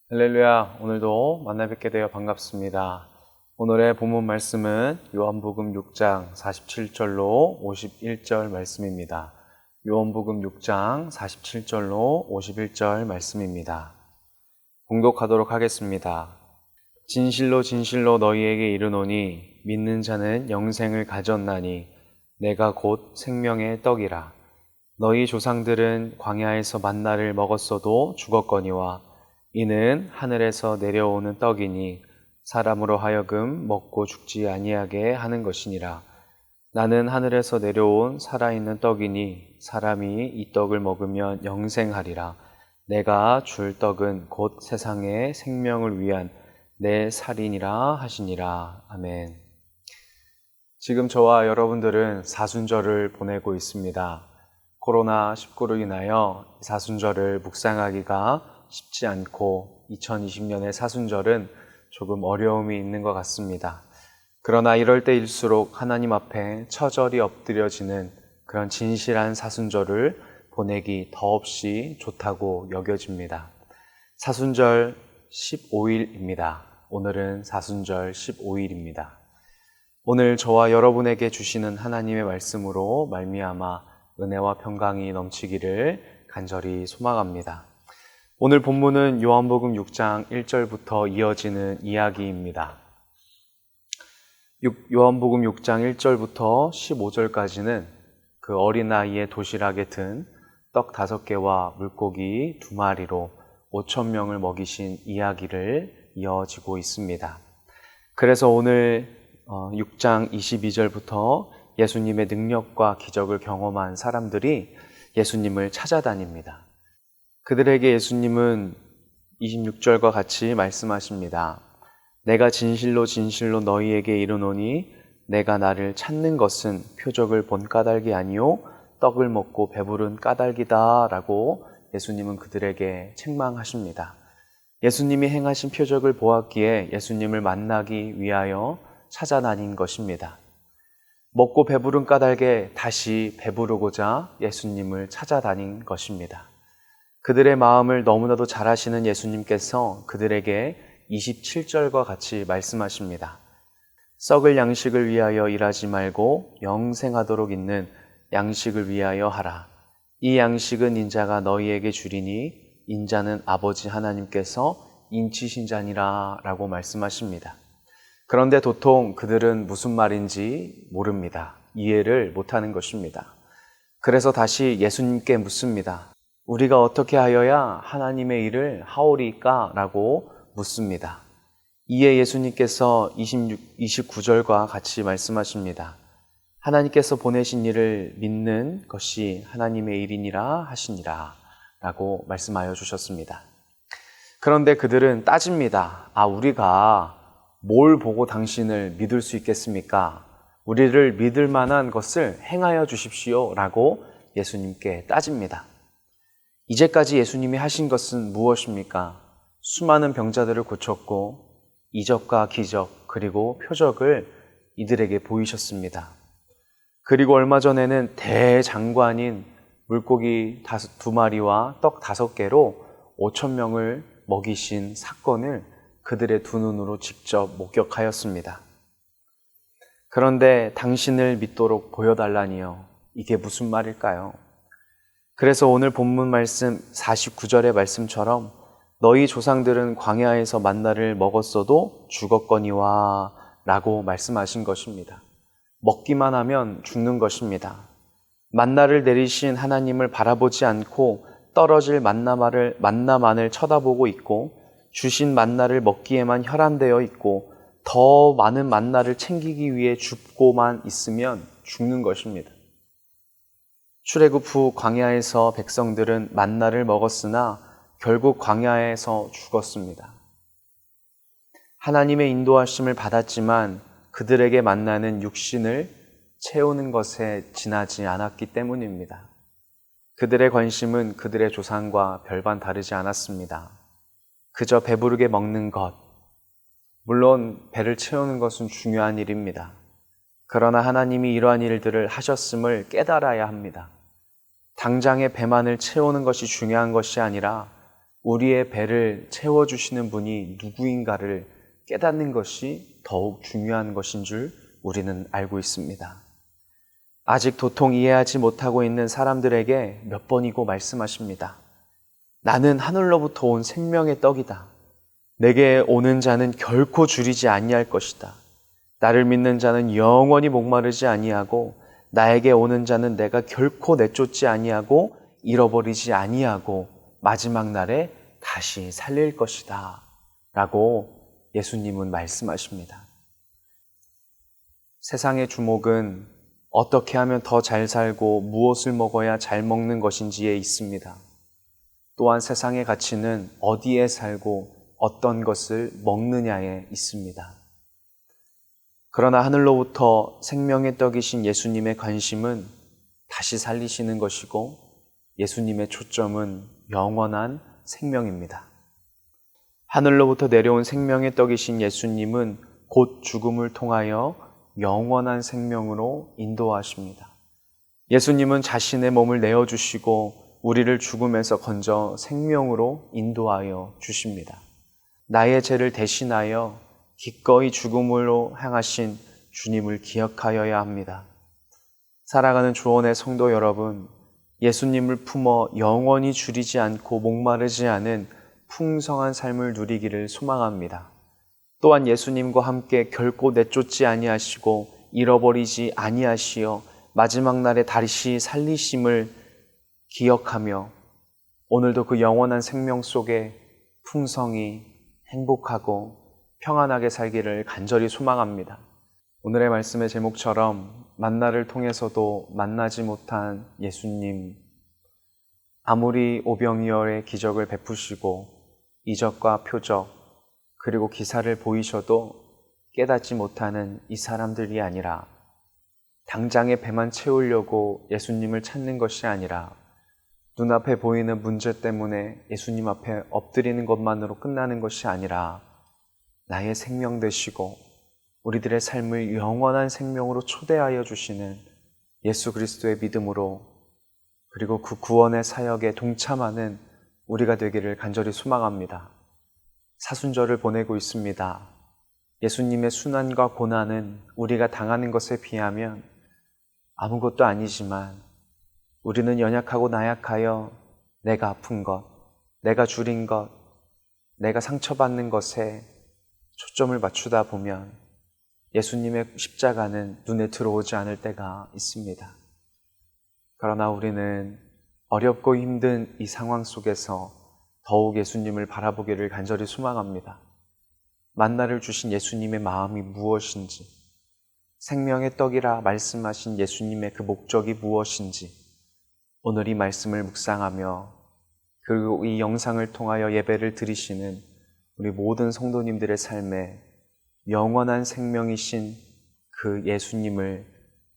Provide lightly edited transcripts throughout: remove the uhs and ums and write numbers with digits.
할렐루야, 오늘도 만나 뵙게 되어 반갑습니다. 오늘의 본문 말씀은 요한복음 6장 47절로 51절 말씀입니다. 요한복음 6장 47절로 51절 말씀입니다. 봉독하도록 하겠습니다. 진실로 진실로 너희에게 이르노니 믿는 자는 영생을 가졌나니 내가 곧 생명의 떡이라. 너희 조상들은 광야에서 만나를 먹었어도 죽었거니와 이는 하늘에서 내려오는 떡이니 사람으로 하여금 먹고 죽지 아니하게 하는 것이니라. 나는 하늘에서 내려온 살아있는 떡이니 사람이 이 떡을 먹으면 영생하리라. 내가 줄 떡은 곧 세상의 생명을 위한 내 살이니라 하시니라. 아멘. 지금 저와 여러분들은 사순절을 보내고 있습니다. 코로나19로 인하여 사순절을 묵상하기가 쉽지 않고 2020년의 사순절은 조금 어려움이 있는 것 같습니다. 그러나 이럴 때일수록 하나님 앞에 처절히 엎드려지는 그런 진실한 사순절을 보내기 더없이 좋다고 여겨집니다. 사순절 15일입니다. 오늘은 사순절 15일입니다. 오늘 저와 여러분에게 주시는 하나님의 말씀으로 말미암아 은혜와 평강이 넘치기를 간절히 소망합니다. 오늘 본문은 요한복음 6장 1절부터 이어지는 이야기입니다. 요한복음 6장 1절부터 15절까지는 그 어린아이의 도시락에 든 떡 5개와 물고기 2마리로 5,000명을 먹이신 이야기를 이어지고 있습니다. 그래서 오늘 6장 22절부터 예수님의 능력과 기적을 경험한 사람들이 예수님을 찾아다닙니다. 그들에게 예수님은 26절과 같이 말씀하십니다. 내가 진실로 진실로 너희에게 이르노니 내가 나를 찾는 것은 표적을 본 까닭이 아니요 떡을 먹고 배부른 까닭이다 라고 예수님은 그들에게 책망하십니다. 예수님이 행하신 표적을 보았기에 예수님을 만나기 위하여 찾아다닌 것입니다. 먹고 배부른 까닭에 다시 배부르고자 예수님을 찾아다닌 것입니다. 그들의 마음을 너무나도 잘 아시는 예수님께서 그들에게 27절과 같이 말씀하십니다. 썩을 양식을 위하여 일하지 말고 영생하도록 있는 양식을 위하여 하라. 이 양식은 인자가 너희에게 주리니 인자는 아버지 하나님께서 인치신 자니라 라고 말씀하십니다. 그런데 도통 그들은 무슨 말인지 모릅니다. 이해를 못하는 것입니다. 그래서 다시 예수님께 묻습니다. 우리가 어떻게 하여야 하나님의 일을 하오리까? 라고 묻습니다. 이에 예수님께서 29절과 같이 말씀하십니다. 하나님께서 보내신 일을 믿는 것이 하나님의 일이니라 하시니라 라고 말씀하여 주셨습니다. 그런데 그들은 따집니다. 우리가 뭘 보고 당신을 믿을 수 있겠습니까? 우리를 믿을 만한 것을 행하여 주십시오 라고 예수님께 따집니다. 이제까지 예수님이 하신 것은 무엇입니까? 수많은 병자들을 고쳤고 이적과 기적 그리고 표적을 이들에게 보이셨습니다. 그리고 얼마 전에는 대장관인 물고기 2마리와 떡 5개로 5,000명을 먹이신 사건을 그들의 두 눈으로 직접 목격하였습니다. 그런데 당신을 믿도록 보여달라니요. 이게 무슨 말일까요? 그래서 오늘 본문 말씀 49절의 말씀처럼 너희 조상들은 광야에서 만나를 먹었어도 죽었거니와 라고 말씀하신 것입니다. 먹기만 하면 죽는 것입니다. 만나를 내리신 하나님을 바라보지 않고 떨어질 만나만을 쳐다보고 있고 주신 만나를 먹기에만 혈안되어 있고 더 많은 만나를 챙기기 위해 줍고만 있으면 죽는 것입니다. 출애굽 후 광야에서 백성들은 만나를 먹었으나 결국 광야에서 죽었습니다. 하나님의 인도하심을 받았지만 그들에게 만나는 육신을 채우는 것에 지나지 않았기 때문입니다. 그들의 관심은 그들의 조상과 별반 다르지 않았습니다. 그저 배부르게 먹는 것, 물론 배를 채우는 것은 중요한 일입니다. 그러나 하나님이 이러한 일들을 하셨음을 깨달아야 합니다. 당장의 배만을 채우는 것이 중요한 것이 아니라 우리의 배를 채워주시는 분이 누구인가를 깨닫는 것이 더욱 중요한 것인 줄 우리는 알고 있습니다. 아직 도통 이해하지 못하고 있는 사람들에게 몇 번이고 말씀하십니다. 나는 하늘로부터 온 생명의 떡이다. 내게 오는 자는 결코 줄이지 아니할 것이다. 나를 믿는 자는 영원히 목마르지 아니하고 나에게 오는 자는 내가 결코 내쫓지 아니하고 잃어버리지 아니하고 마지막 날에 다시 살릴 것이다. 라고 예수님은 말씀하십니다. 세상의 주목은 어떻게 하면 더 잘 살고 무엇을 먹어야 잘 먹는 것인지에 있습니다. 또한 세상의 가치는 어디에 살고 어떤 것을 먹느냐에 있습니다. 그러나 하늘로부터 생명의 떡이신 예수님의 관심은 다시 살리시는 것이고 예수님의 초점은 영원한 생명입니다. 하늘로부터 내려온 생명의 떡이신 예수님은 곧 죽음을 통하여 영원한 생명으로 인도하십니다. 예수님은 자신의 몸을 내어주시고 우리를 죽음에서 건져 생명으로 인도하여 주십니다. 나의 죄를 대신하여 기꺼이 죽음으로 향하신 주님을 기억하여야 합니다. 살아가는 주원의 성도 여러분, 예수님을 품어 영원히 줄이지 않고 목마르지 않은 풍성한 삶을 누리기를 소망합니다. 또한 예수님과 함께 결코 내쫓지 아니하시고 잃어버리지 아니하시어 마지막 날에 다시 살리심을 기억하며 오늘도 그 영원한 생명 속에 풍성히 행복하고 평안하게 살기를 간절히 소망합니다. 오늘의 말씀의 제목처럼 만나를 통해서도 만나지 못한 예수님, 아무리 오병이어의 기적을 베푸시고 이적과 표적 그리고 기사를 보이셔도 깨닫지 못하는 이 사람들이 아니라 당장의 배만 채우려고 예수님을 찾는 것이 아니라 눈앞에 보이는 문제 때문에 예수님 앞에 엎드리는 것만으로 끝나는 것이 아니라 나의 생명 되시고 우리들의 삶을 영원한 생명으로 초대하여 주시는 예수 그리스도의 믿음으로 그리고 그 구원의 사역에 동참하는 우리가 되기를 간절히 소망합니다. 사순절을 보내고 있습니다. 예수님의 순환과 고난은 우리가 당하는 것에 비하면 아무것도 아니지만 우리는 연약하고 나약하여 내가 아픈 것, 내가 줄인 것, 내가 상처받는 것에 초점을 맞추다 보면 예수님의 십자가는 눈에 들어오지 않을 때가 있습니다. 그러나 우리는 어렵고 힘든 이 상황 속에서 더욱 예수님을 바라보기를 간절히 소망합니다. 만나를 주신 예수님의 마음이 무엇인지, 생명의 떡이라 말씀하신 예수님의 그 목적이 무엇인지 오늘 이 말씀을 묵상하며 그리고 이 영상을 통하여 예배를 드리시는 우리 모든 성도님들의 삶에 영원한 생명이신 그 예수님을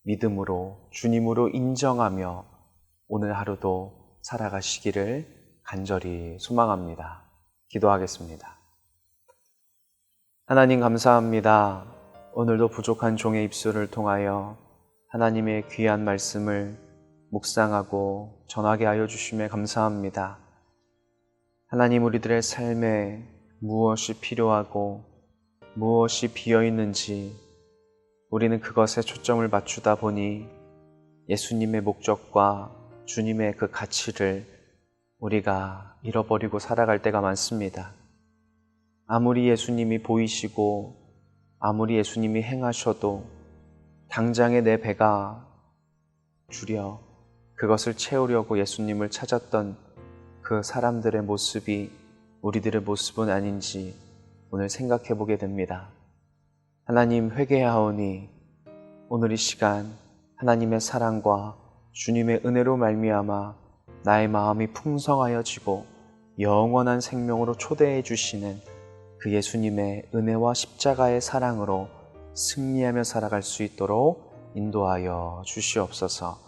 믿음으로 주님으로 인정하며 오늘 하루도 살아가시기를 간절히 소망합니다. 기도하겠습니다. 하나님 감사합니다. 오늘도 부족한 종의 입술을 통하여 하나님의 귀한 말씀을 묵상하고 전하게 하여 주심에 감사합니다. 하나님 우리들의 삶에 무엇이 필요하고 무엇이 비어 있는지 우리는 그것에 초점을 맞추다 보니 예수님의 목적과 주님의 그 가치를 우리가 잃어버리고 살아갈 때가 많습니다. 아무리 예수님이 보이시고 아무리 예수님이 행하셔도 당장에 내 배가 줄여 그것을 채우려고 예수님을 찾았던 그 사람들의 모습이 우리들의 모습은 아닌지 오늘 생각해 보게 됩니다. 하나님 회개하오니 오늘 이 시간 하나님의 사랑과 주님의 은혜로 말미암아 나의 마음이 풍성하여지고 영원한 생명으로 초대해 주시는 그 예수님의 은혜와 십자가의 사랑으로 승리하며 살아갈 수 있도록 인도하여 주시옵소서.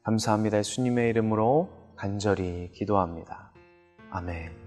감사합니다. 예수님의 이름으로 간절히 기도합니다. 아멘.